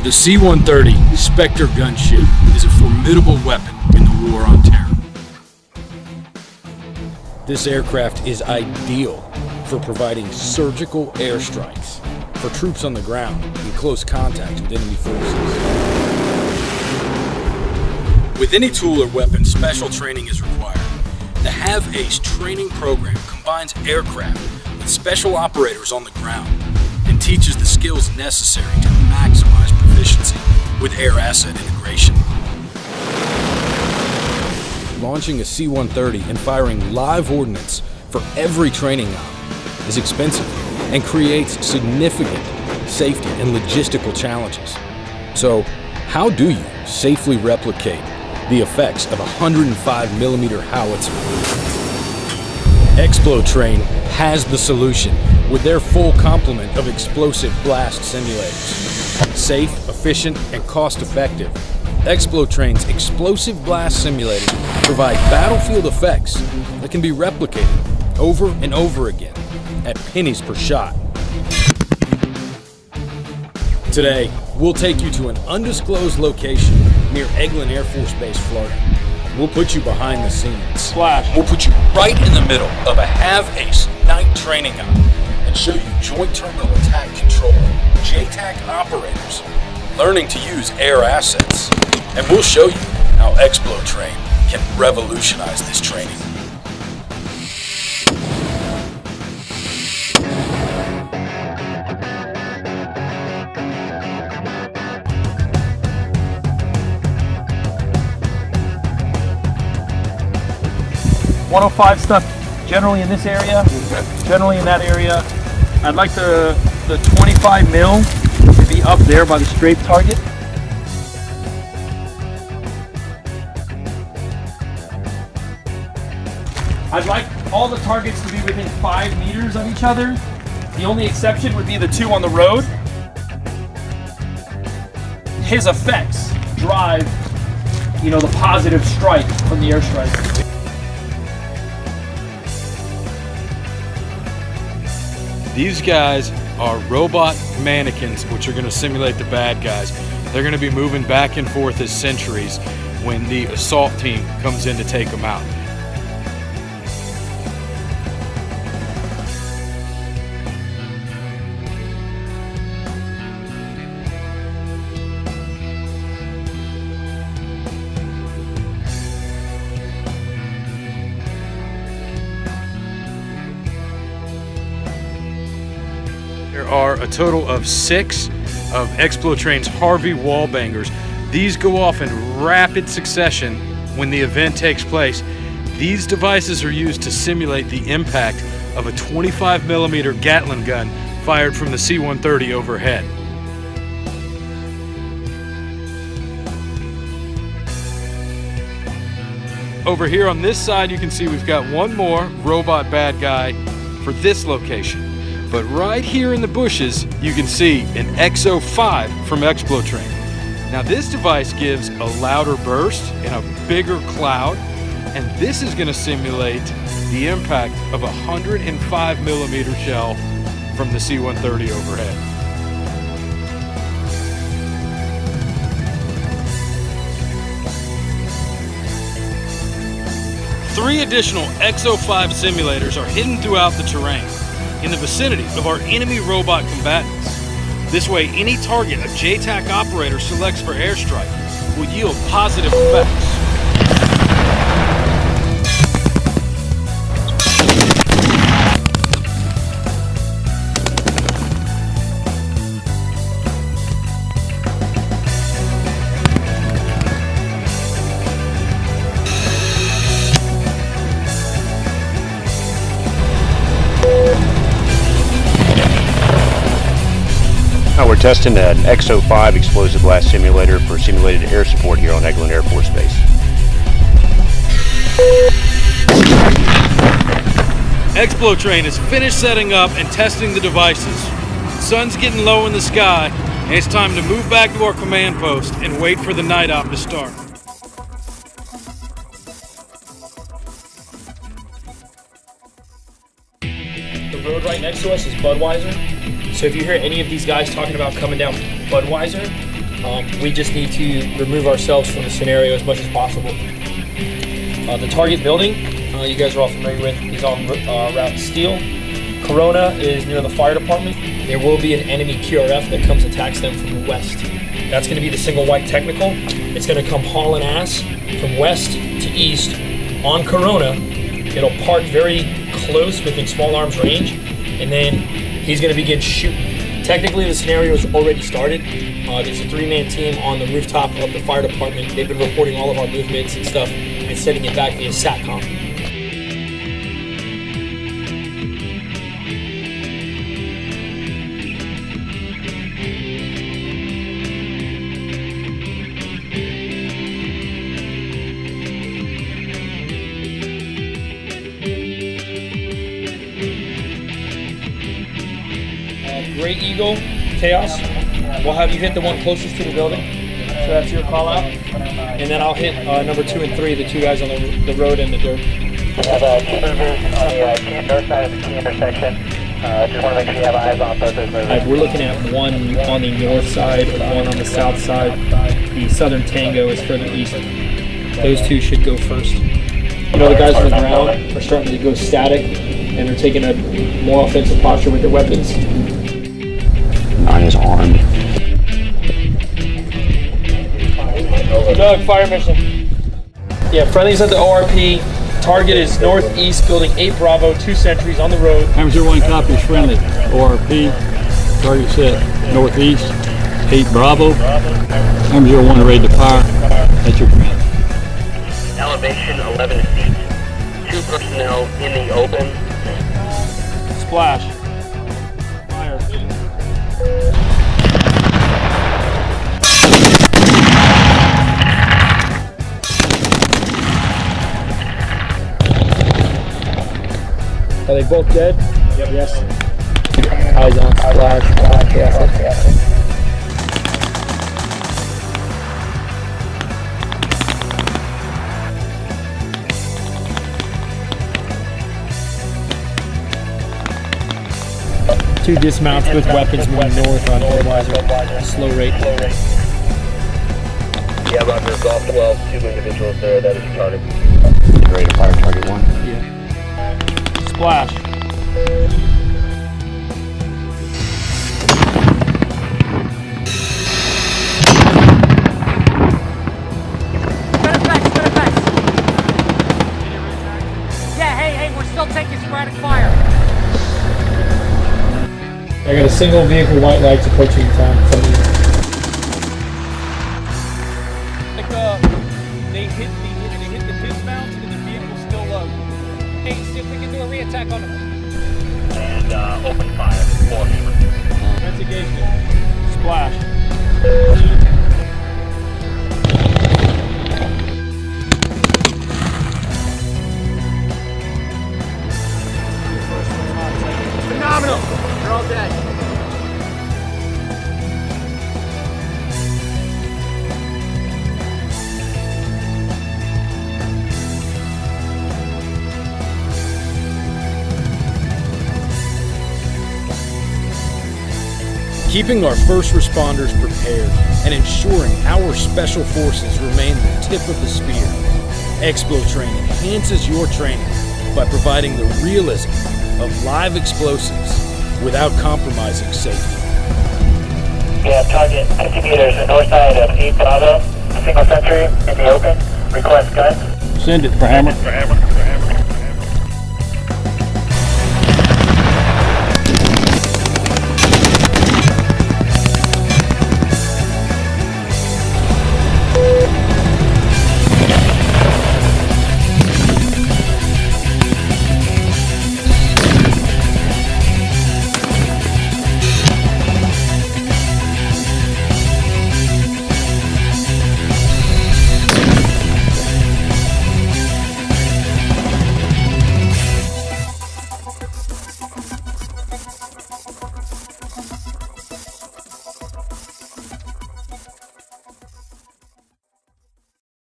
The C130 Spectre Gunship is a formidable weapon in the war on terror. This aircraft is ideal for providing surgical airstrikes for troops on the ground in close contact with enemy forces. With any tool or weapon, special training is required. The HAVEACE training program combines aircraft with special operators on the ground and teaches the skills necessary to maximize proficiency with air asset integration. Launching a C-130 and firing live ordnance for every training op is expensive and creates significant safety and logistical challenges. So, how do you safely replicate the effects of a 105mm howitzer? Explotrain has the solution with their full complement of explosive blast simulators. Safe, efficient, and cost-effective, Explotrain's explosive blast simulators provide battlefield effects that can be replicated over and over again at pennies per shot. Today, we'll take you to an undisclosed location near Eglin Air Force Base, Florida. We'll put you behind the scenes. We'll put you right in the middle of a HAVEACE night training op and show you Joint Terminal Attack Control, JTAC operators learning to use air assets. And we'll show you how Explotrain can revolutionize this training. .105 stuff generally in this area, generally in that area. I'd like the 25 mil to be up there by the strafe target. I'd like all the targets to be within 5 meters of each other. The only exception would be the two on the road. His effects drive, the positive strike from the airstrike. These guys are robot mannequins which are going to simulate the bad guys. They're going to be moving back and forth as sentries when the assault team comes in to take them out. There are a total of 6 of Explotrain's Harvey wall bangers. These go off in rapid succession when the event takes place. These devices are used to simulate the impact of a 25mm Gatling gun fired from the C-130 overhead. Over here on this side, you can see we've got one more robot bad guy for this location. But right here in the bushes, you can see an X-0HW from Explotrain. Now this device gives a louder burst in a bigger cloud, and this is going to simulate the impact of a 105mm shell from the C-130 overhead. Three additional X-0HW simulators are hidden throughout the terrain in the vicinity of our enemy robot combatants. This way, any target a JTAC operator selects for airstrike will yield positive effects. Now we're testing an X-0HW Explosive Blast Simulator for simulated air support here on Eglin Air Force Base. Explotrain has finished setting up and testing the devices. The sun's getting low in the sky, and it's time to move back to our command post and wait for the night op to start. The road right next to us is Budweiser. So if you hear any of these guys talking about coming down Budweiser, We just need to remove ourselves from the scenario as much as possible. The target building, you guys are all familiar with, is on Route Steel. Corona is near the fire department. There will be an enemy QRF that comes attacks them from the west. That's going to be the single white technical. It's going to come hauling ass from west to east on Corona. It'll park very close within small arms range, and then he's going to begin shooting. Technically, the scenario has already started. There's a 3-man team on the rooftop of the fire department. They've been reporting all of our movements and stuff and sending it back via SATCOM. Great Eagle, Chaos, we'll have you hit the one closest to the building. So that's your call out. And then I'll hit number 2 and 3, the two guys on the road in the dirt. We have two movers on the north side of the key intersection. Just want to make sure you have eyes on both those movers. We're looking at one on the north side, one on the south side. The Southern Tango is further east. Those two should go first. You know, the guys on the ground are starting to go static, and they're taking a more offensive posture with their weapons. 9 is armed. Doug, fire mission. Yeah, friendlies at the ORP. Target is northeast, building 8 Bravo, 2 sentries on the road. Hammer 01 copies friendly. ORP. Target set northeast, 8 Bravo. Hammer 01 ready to fire. That's your command. Elevation 11 feet. 2 personnel in the open. Splash. Fire. Are they both dead? Yep. Yes. Eyes on splash. Yes. Two dismounts with weapons moving north on HAVEACE. Slow rate. Yeah, roger. Golf 12, 2 individuals there. That is your target. Ready to fire target 1. Yeah. Splash. Good effects. Yeah, hey, we're still taking sporadic fire. I got a single vehicle white lights approaching town. They hit the dismounts and the vehicle's still low. Hey, see if we can do a reattack on them. And open fire. 4 Hammer. That's engagement. Splash. Phenomenal. They're all dead. Keeping our first responders prepared and ensuring our special forces remain the tip of the spear. Explotrain enhances your training by providing the realism of live explosives without compromising safety. We have target 50 meters the north side of 8 Bravo, single sentry in the open. Request guns. Send it for Hammer.